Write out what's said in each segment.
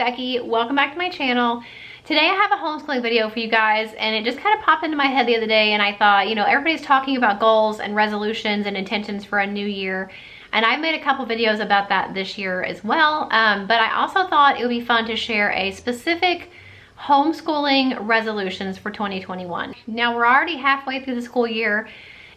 Becky. Welcome back to my channel. Today I have a homeschooling video for you guys, and it just kind of popped into my head the other day, and I thought, you know, everybody's talking about goals and resolutions and intentions for a new year, and I've made a couple videos about that this year as well, but I also thought it would be fun to share a specific homeschooling resolutions for 2021. Now we're already halfway through the school year,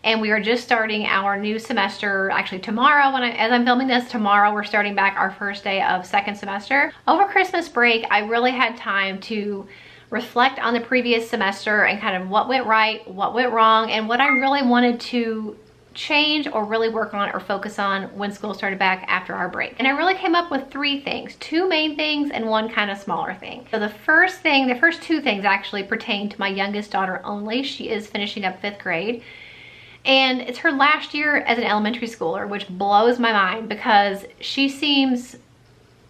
and we are just starting our new semester. Actually tomorrow, as I'm filming this, tomorrow we're starting back our first day of second semester. Over Christmas break, I really had time to reflect on the previous semester and kind of what went right, what went wrong, and what I really wanted to change or really work on or focus on when school started back after our break. And I really came up with three things, two main things and one kind of smaller thing. So the first two things actually pertain to my youngest daughter only. She is finishing up 5th grade. And it's her last year as an elementary schooler, which blows my mind because she seems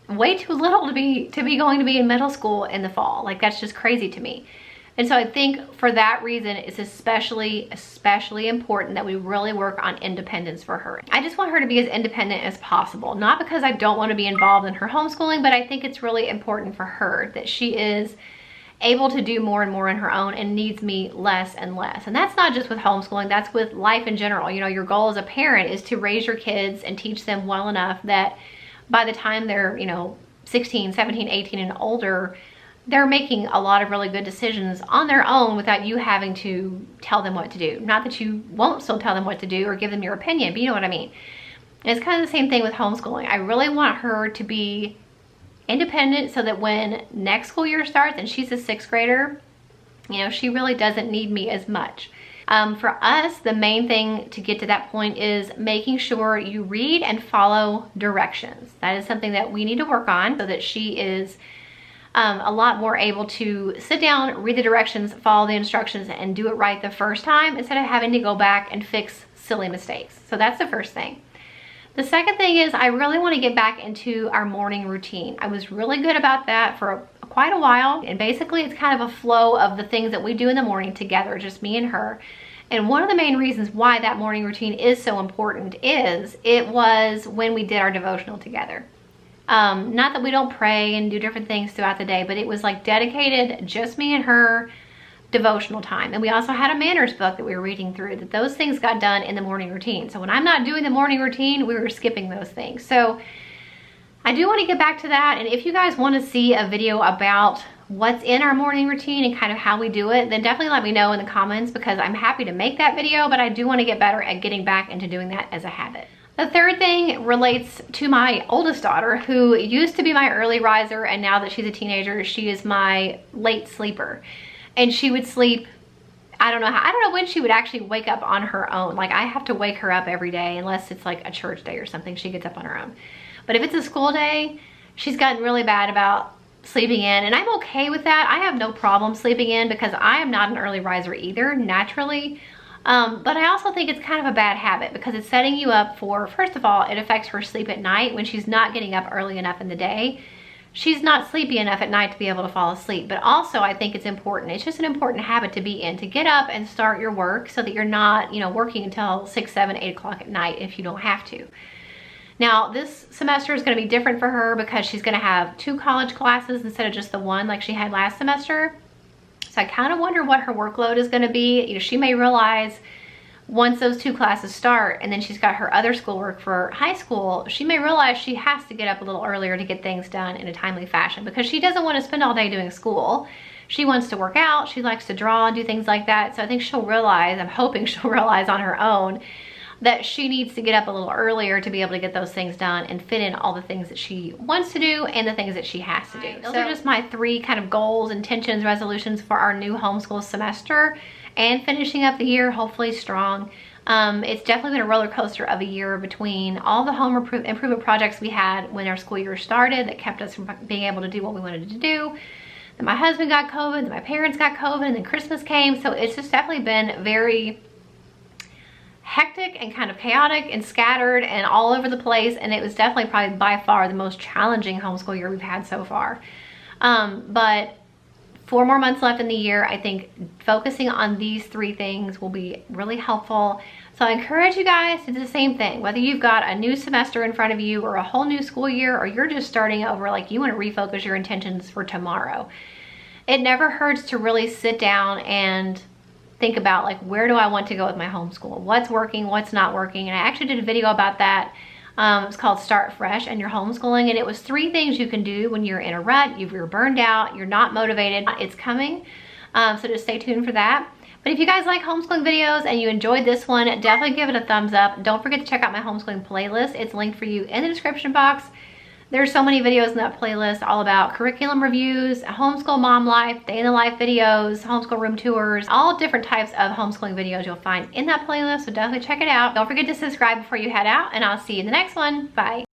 way too little to be going to be in middle school in the fall. Like, that's just crazy to me. And so I think for that reason, it's especially important that we really work on independence for her. I just want her to be as independent as possible. Not because I don't want to be involved in her homeschooling, but I think it's really important for her that she is able to do more and more on her own and needs me less and less. And that's not just with homeschooling, that's with life in general. You know, your goal as a parent is to raise your kids and teach them well enough that by the time they're, you know, 16, 17, 18 and older, they're making a lot of really good decisions on their own without you having to tell them what to do. Not that you won't still tell them what to do or give them your opinion, but you know what I mean. And it's kind of the same thing with homeschooling. I really want her to be independent so that when next school year starts and she's a 6th grader, you know, she really doesn't need me as much. For us, the main thing to get to that point is making sure you read and follow directions. That is something that we need to work on so that she is a lot more able to sit down, read the directions, follow the instructions, and do it right the first time instead of having to go back and fix silly mistakes. So that's the first thing. The second thing is I really want to get back into our morning routine. I was really good about that for quite a while, and basically it's kind of a flow of the things that we do in the morning together, just me and her. And one of the main reasons why that morning routine is so important is it was when we did our devotional together. Not that we don't pray and do different things throughout the day, but it was like dedicated, just me and her devotional time. And we also had a manners book that we were reading through, that those things got done in the morning routine. So when I'm not doing the morning routine, we were skipping those things. So I do want to get back to that. And if you guys want to see a video about what's in our morning routine and kind of how we do it, then definitely let me know in the comments, because I'm happy to make that video, but I do want to get better at getting back into doing that as a habit. The third thing relates to my oldest daughter, who used to be my early riser, and now that she's a teenager, she is my late sleeper. And she would sleep, I don't know when she would actually wake up on her own. Like, I have to wake her up every day, unless it's like a church day or something, she gets up on her own. But if it's a school day, she's gotten really bad about sleeping in, and I'm okay with that. I have no problem sleeping in because I am not an early riser either, naturally. But I also think it's kind of a bad habit because it's setting you up for, first of all, it affects her sleep at night when she's not getting up early enough in the day. She's not sleepy enough at night to be able to fall asleep. But also I think it's important. It's just an important habit to be in, to get up and start your work so that you're not, you know, working until 6, 7, 8 o'clock at night if you don't have to. Now, this semester is going to be different for her because she's going to have 2 college classes instead of just the one like she had last semester. So I kind of wonder what her workload is going to be. You know, she may realize once those 2 classes start and then she's got her other schoolwork for high school, she may realize she has to get up a little earlier to get things done in a timely fashion because she doesn't want to spend all day doing school. She wants to work out, she likes to draw and do things like that. So I think she'll realize, I'm hoping she'll realize on her own, that she needs to get up a little earlier to be able to get those things done and fit in all the things that she wants to do and the things that she has to do. Those are just my 3 kind of goals, intentions, resolutions for our new homeschool semester and finishing up the year hopefully strong. It's definitely been a roller coaster of a year between all the home improvement projects we had when our school year started that kept us from being able to do what we wanted to do. Then my husband got COVID, then my parents got COVID, and then Christmas came. So it's just definitely been very hectic and kind of chaotic and scattered and all over the place, and it was definitely probably by far the most challenging homeschool year we've had so far. But 4 more months left in the year. I think focusing on these 3 things will be really helpful. So So I encourage you guys to do the same thing, whether you've got a new semester in front of you or a whole new school year, or you're just starting over, like you want to refocus your intentions for tomorrow. It never hurts to really sit down and think about, like, where do I want to go with my homeschool? What's working, what's not working? And I actually did a video about that. It's called Start Fresh and Your Homeschooling. And it was 3 things you can do when you're in a rut, you're burned out, you're not motivated. It's coming. So just stay tuned for that. But if you guys like homeschooling videos and you enjoyed this one, definitely give it a thumbs up. Don't forget to check out my homeschooling playlist. It's linked for you in the description box. There's so many videos in that playlist all about curriculum reviews, homeschool mom life, day in the life videos, homeschool room tours, all different types of homeschooling videos you'll find in that playlist. So definitely check it out. Don't forget to subscribe before you head out, and I'll see you in the next one. Bye.